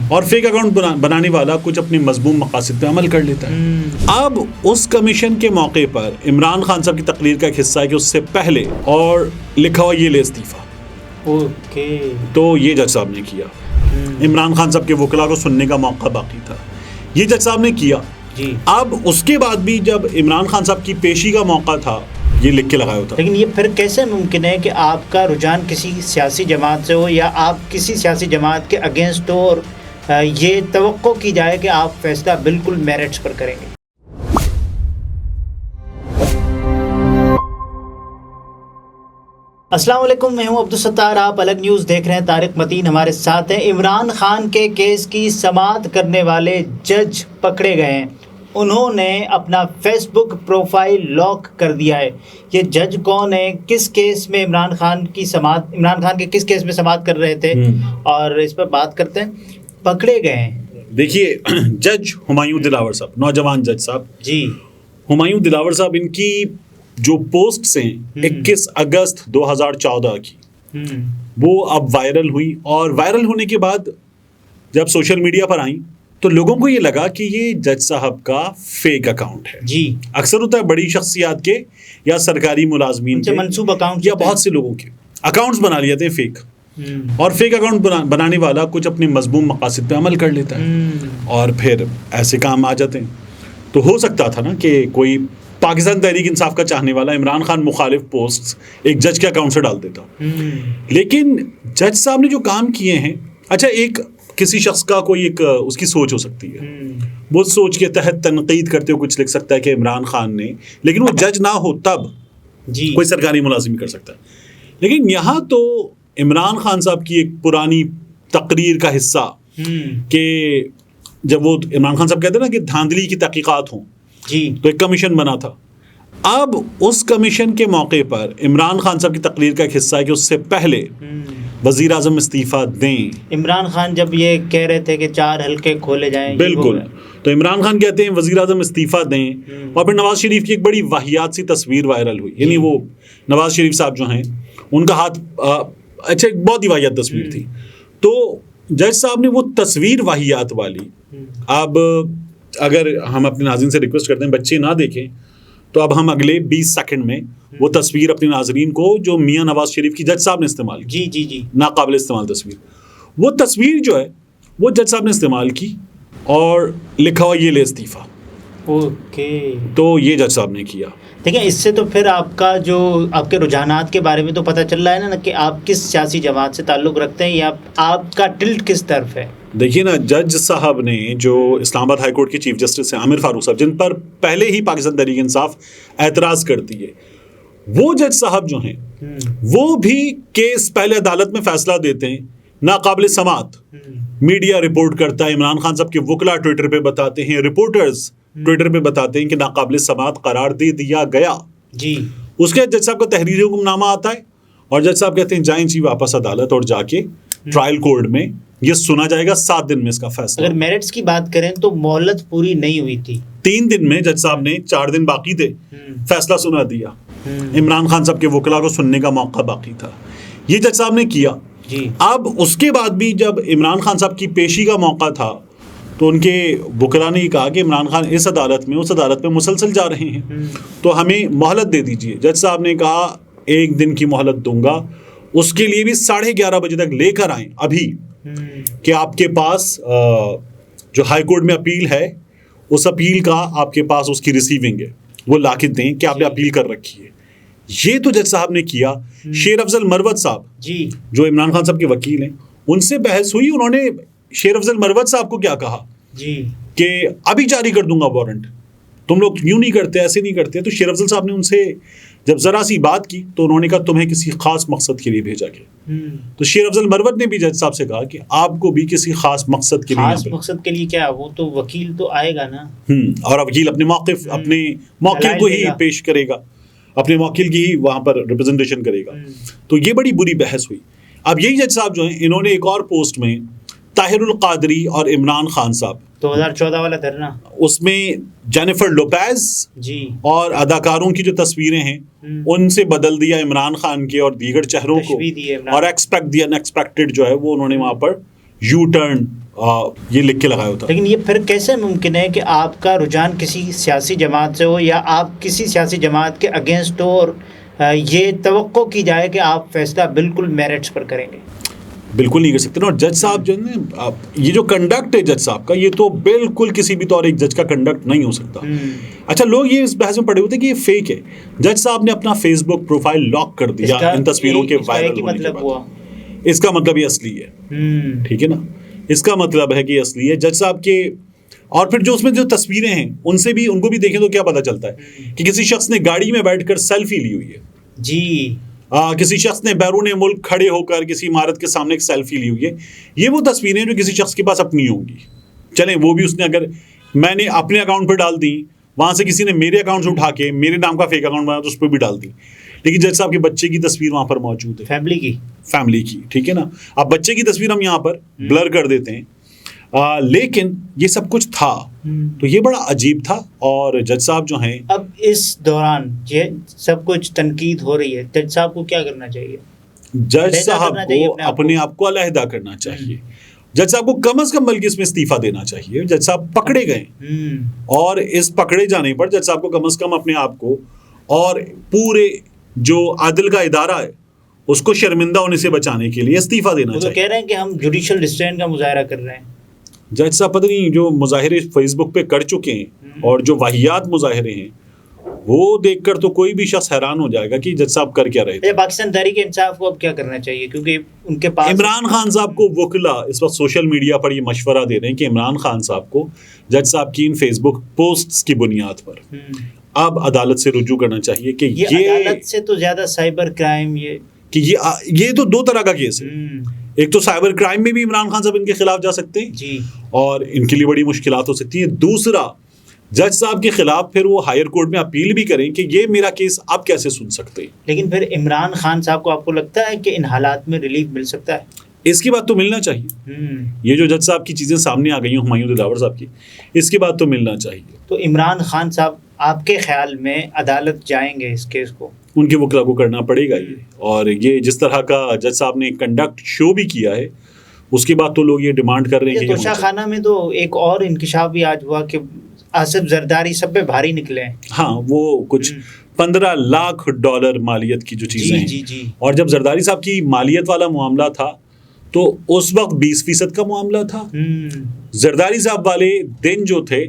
اور fake account بنانے والا کچھ اپنے مذموم مقاصد پہ عمل کر لیتا ہے. اب اس کمیشن کے موقع پر عمران خان صاحب کی تقریر کا ایک حصہ ہے کہ اس سے پہلے اور لکھا ہوا یہ لے استعفیٰ. تو یہ جج صاحب نے کیا. عمران خان صاحب کے وکلا کو سننے کا موقع باقی تھا, یہ جج صاحب نے کیا. اب اس کے بعد بھی جب عمران خان صاحب کی پیشی کا موقع تھا یہ لکھ کے لگایا ہوتا. لیکن یہ پھر کیسے ممکن ہے کہ آپ کا رجحان کسی سیاسی جماعت سے ہو یا آپ کسی سیاسی جماعت کے اگینسٹ ہو اور یہ توقع کی جائے کہ آپ فیصلہ بالکل میرٹس پر کریں گے؟ السلام علیکم, میں ہوں عبدالستار, آپ الگ نیوز دیکھ رہے ہیں. طارق متین ہمارے ساتھ ہیں. عمران خان کے کیس کی سماعت کرنے والے جج پکڑے گئے ہیں. انہوں نے اپنا فیس بک پروفائل لاک کر دیا ہے. یہ جج کون ہے, کس کیس میں عمران خان کے کس کیس میں سماعت کر رہے تھے, اور اس پر بات کرتے ہیں. پکڑے گئے ہیں. دیکھیے, جج ہمایوں دلاور صاحب, نوجوان جج صاحب جی ہمایوں دلاور صاحب, ان کی جو پوسٹس ہیں 21 اگست 2014 کی, وہ اب وائرل ہوئی. اور وائرل ہونے کے بعد جب سوشل میڈیا پر آئیں تو لوگوں کو یہ لگا کہ یہ جج صاحب کا فیک اکاؤنٹ ہے. جی, اکثر ہوتا ہے بڑی شخصیات کے یا سرکاری ملازمین کے منسوب اکاؤنٹ یا بہت سے لوگوں کے اکاؤنٹس بنا لیتے ہیں فیک, اور فیک اکاؤنٹ بنانے والا کچھ اپنے مذموم مقاصد پہ عمل کر لیتا ہے اور پھر ایسے کام آ جاتے ہیں. تو ہو سکتا تھا نا کہ کوئی پاکستان تحریک انصاف کا چاہنے والا عمران خان مخالف پوسٹ ایک جج کے اکاؤنٹ سے ڈال دیتا. لیکن جج صاحب نے جو کام کیے ہیں, اچھا ایک کسی شخص کا کوئی ایک اس کی سوچ ہو سکتی ہے, وہ سوچ کے تحت تنقید کرتے ہوئے کچھ لکھ سکتا ہے کہ عمران خان نے, لیکن وہ جج نہ ہو تب کوئی سرکاری ملازم کر سکتا ہے. لیکن یہاں تو عمران خان صاحب کی ایک پرانی تقریر کا حصہ کہ جب وہ عمران خان صاحب کہتے ہیں نا کہ دھاندلی کی تحقیقات ہوں, تو ایک کمیشن بنا تھا. اب اس کمیشن کے موقع پر عمران خان صاحب کی تقریر کا ایک حصہ ہے کہ اس سے پہلے وزیر اعظم استعفیٰ دیں. عمران خان جب یہ کہہ رہے تھے کہ 4 حلقے کھولے جائیں, بالکل, تو عمران خان کہتے ہیں وزیر اعظم استعفیٰ دیں. اور پھر نواز شریف کی ایک بڑی واہیات سی تصویر وائرل ہوئی. یعنی وہ نواز شریف صاحب جو ہیں ان کا ہاتھ, اچھا ایک بہت ہی واہیات تصویر تھی. تو جج صاحب نے وہ تصویر واہیات والی, اب اگر ہم اپنے ناظرین سے ریکویسٹ کرتے ہیں بچے نہ دیکھیں, تو اب ہم اگلے 20 سیکنڈ میں وہ تصویر اپنے ناظرین کو جو میاں نواز شریف کی جج صاحب نے استعمال کی, جی ناقابل استعمال تصویر, وہ تصویر جو ہے وہ جج صاحب نے استعمال کی اور لکھا ہوا یہ لے استعفیٰ. تو یہ جج صاحب نے کیا. دیکھیں, اس سے تو پھر آپ کا جو آپ کے رجحانات کے بارے میں تو پتہ چل رہا ہے نا کہ آپ کس سیاسی جماعت سے تعلق رکھتے ہیں یا آپ کا ٹلٹ کس طرف ہے. دیکھیے نا, جج صاحب نے جو اسلام آباد ہائی کورٹ کے چیف جسٹس ہیں عامر فاروق صاحب, جن پر پہلے ہی پاکستان تحریک انصاف اعتراض کرتی ہے, وہ جج صاحب جو ہیں وہ بھی کیس پہلے عدالت میں فیصلہ دیتے ہیں, ناقابل سماعت. میڈیا رپورٹ کرتا ہے, عمران خان صاحب کے وکلا ٹویٹر پہ بتاتے ہیں, رپورٹرز ٹویٹر پہ بتاتے ہیں کہ ناقابل سماعت قرار دے دیا گیا. اس کے جج صاحب کا تحریری حکم نامہ آتا ہے اور جج صاحب کہتے ہیں جائیں جی واپس عدالت, اور جا کے ٹرائل کورٹ میں یہ سنا جائے گا, 7 دن میں اس کا فیصلہ. اگر میرٹس کی بات کریں تو مہلت پوری نہیں ہوئی تھی, 3 دن میں جج صاحب نے 4 دن باقی تھے فیصلہ سنا دیا. عمران خان صاحب کے وکلا کو سننے کا موقع باقی تھا, یہ جج صاحب نے کیا. اب اس کے بعد بھی جب عمران خان صاحب کی پیشی کا موقع تھا تو ان کے وکلا نے یہ کہا کہ عمران خان اس عدالت میں اس عدالت میں مسلسل جا رہے ہیں, تو ہمیں مہلت دے دیجیے. جج صاحب نے کہا 1 دن کی مہلت دوں گا, اس کے لیے بھی 11:30 بجے تک لے کر آئیں ابھی, کہ آپ کے پاس جو ہائی کورٹ میں اپیل ہے اس اپیل کا آپ کے پاس اس کی ریسیونگ ہے, وہ لا کے دیں کہ آپ نے اپیل کر رکھی ہے. یہ تو جج صاحب نے کیا. شیر افضل مروت صاحب جو عمران خان صاحب کے وکیل ہیں, ان سے بحث ہوئی. انہوں نے شیر افضل مروت صاحب کو کیا کہا کہ ابھی جاری کر دوں گا وارنٹ, تم لوگ یوں نہیں کرتے, ایسے نہیں کرتے. تو شیر افضل صاحب نے ان سے جب ذرا سی بات کی تو انہوں نے کہا تمہیں کسی خاص مقصد کے لیے بھیجا گیا. تو شیر افضل مروت نے بھی جج صاحب سے کہا کہ آپ کو بھی کسی خاص مقصد کے لیے. خاص مقصد کے لیے کیا, وہ تو وکیل تو آئے گا نا, اور وکیل اپنے موقف اپنے موکل کو ہی پیش کرے گا, اپنے موکل کی ہی وہاں پر ریپرزنٹیشن کرے گا. تو یہ بڑی بری بحث ہوئی. اب یہی جج صاحب جو ہیں انہوں نے ایک اور پوسٹ میں طاہر القادری اور عمران خان صاحب 2014 والا دھرنا, اس میں جینیفر لوپیز اور اداکاروں کی جو تصویریں ہیں ان سے بدل دیا عمران خان کے اور دیگر چہروں کو, اور ایکسپیکٹ دی ان ایکسپیکٹڈ جو ہے وہ انہوں نے وہاں پر یو ٹرن یہ لکھ کے لگایا ہوتا. لیکن یہ پھر کیسے ممکن ہے کہ آپ کا رجحان کسی سیاسی جماعت سے ہو یا آپ کسی سیاسی جماعت کے اگینسٹ ہو اور یہ توقع کی جائے کہ آپ فیصلہ بالکل میرٹس پر کریں گے؟ بالکل نہیں کر سکتے نا. اور جج صاحب جو ہے نا, یہ جو کنڈکٹ ہے جج صاحب کا, یہ تو بالکل کسی بھی طور ایک جج کا کنڈکٹ نہیں ہو سکتا. اچھا, لوگ یہ اس بحث میں پڑے ہوتے ہیں کہ یہ فیک ہے. جج صاحب نے اپنا فیس بک پروفائل لاک کر دیا ان تصویروں کے وائرل ہونے کے بعد. اس کا مطلب یہ اصلی ہے, ٹھیک ہے نا, اس کا مطلب ہے کہ یہ اصلی ہے. جج صاحب کے اور پھر جو اس میں جو تصویریں ہیں ان کو بھی دیکھیں تو کیا پتا چلتا ہے کہ کسی شخص نے گاڑی میں بیٹھ کر سیلفی لی ہوئی ہے. جی. کسی شخص نے بیرون ملک کھڑے ہو کر کسی عمارت کے سامنے ایک سیلفی لی ہوئی ہے. یہ وہ تصویریں جو کسی شخص کے پاس اپنی ہوں گی. چلیں وہ بھی اس نے, اگر میں نے اپنے اکاؤنٹ پہ ڈال دی, وہاں سے کسی نے میرے اکاؤنٹ سے اٹھا کے میرے نام کا فیک اکاؤنٹ بنایا تو اس پہ بھی ڈال دی. لیکن جج صاحب کے بچے کی تصویر وہاں پر موجود ہے, فیملی کی, ٹھیک ہے نا. اب بچے کی تصویر ہم یہاں پر بلر کر دیتے ہیں, لیکن یہ سب کچھ تھا تو یہ بڑا عجیب تھا. اور جج صاحب جو ہیں, اب اس دوران یہ سب کچھ تنقید ہو رہی ہے, جج صاحب کو کیا کرنا چاہیے؟ جج صاحب کو اپنے آپ کو علیحدہ کرنا چاہیے. جج صاحب کو کم از کم بلکہ اس میں استعفیٰ دینا چاہیے. جج صاحب پکڑے گئے اور اس پکڑے جانے پر جج صاحب کو کم از کم اپنے آپ کو اور پورے جو عدل کا ادارہ ہے اس کو شرمندہ ہونے سے بچانے کے لیے استعفیٰ دینا چاہیے. وہ کہہ رہے ہیں کہ ہم جوڈیشل ریسٹرینٹ کا مظاہرہ کر رہے ہیں. جج صاحب پتہ نہیں جو مظاہرے فیس بک پہ کر چکے ہیں اور جو واہیات مظاہرے ہیں وہ دیکھ کر تو کوئی بھی شخص حیران ہو جائے گا کہ جج صاحب کر کیا رہے تھے. پاکستان تحریک انصاف کو اب کیا کرنا چاہیے؟ کیونکہ ان کے پاس عمران خان صاحب کو وکلا اس وقت سوشل میڈیا پر یہ مشورہ دے رہے ہیں کہ عمران خان صاحب کو جج صاحب کی ان فیس بک پوسٹس کی بنیاد پر اب عدالت سے رجوع کرنا چاہیے. کہ یہ عدالت سے تو زیادہ سائبر کرائم, یہ تو دو طرح کا کیس ہے. ایک تو سائبر کرائم میں بھی عمران خان صاحب ان کے خلاف جا سکتے ہیں جی, اور ان کے لیے بڑی مشکلات ہو سکتی ہیں. دوسرا, جج صاحب کے خلاف پھر وہ ہائر کورٹ میں اپیل بھی کریں کہ یہ میرا کیس آپ کیسے سن سکتے ہیں. لیکن پھر عمران خان صاحب کو آپ کو لگتا ہے کہ ان حالات میں ریلیف مل سکتا ہے؟ اس کی بات تو ملنا چاہیے. یہ جو جج صاحب کی چیزیں سامنے آ گئی ہیں ہمایوں دلاور صاحب کی, اس کی بات تو ملنا چاہیے. تو عمران خان صاحب آپ کے خیال میں عدالت جائیں گے اس کیس کو؟ ان کے وکلا کو کرنا پڑے گا یہ. اور یہ جس طرح کا جج صاحب نے کنڈکٹ شو بھی کیا ہے اس کے بعد تو لوگ یہ ڈیمانڈ کر رہے ہیں. توشہ خانہ میں تو ایک اور انکشاف بھی آج ہوا کہ آصف زرداری سب پہ بھاری نکلے ہیں. ہاں, وہ کچھ 15 لاکھ ڈالر مالیت کی جو چیزیں ہیں. اور جب زرداری صاحب کی مالیت والا معاملہ تھا تو اس وقت 20% کا معاملہ تھا. زرداری صاحب والے دن جو تھے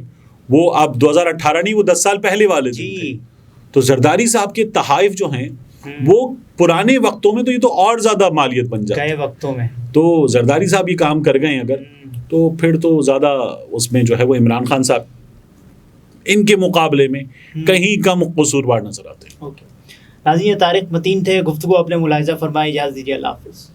وہ اب 2018 نہیں, وہ 10 سال پہلے والے دن تھے. تو زرداری صاحب کے تحائف جو ہیں وہ پرانے وقتوں میں تو یہ تو اور زیادہ مالیت بن جائے گئے وقتوں میں. تو زرداری صاحب یہ کام کر گئے اگر, تو پھر تو زیادہ اس میں جو ہے وہ عمران خان صاحب ان کے مقابلے میں کہیں کم قصوروار نظر آتے ہیں. ناظرین, یہ طارق متین تھے. گفتگو اپنے ملاحظہ فرمائے. اجازت دیجیے. اللہ حافظ.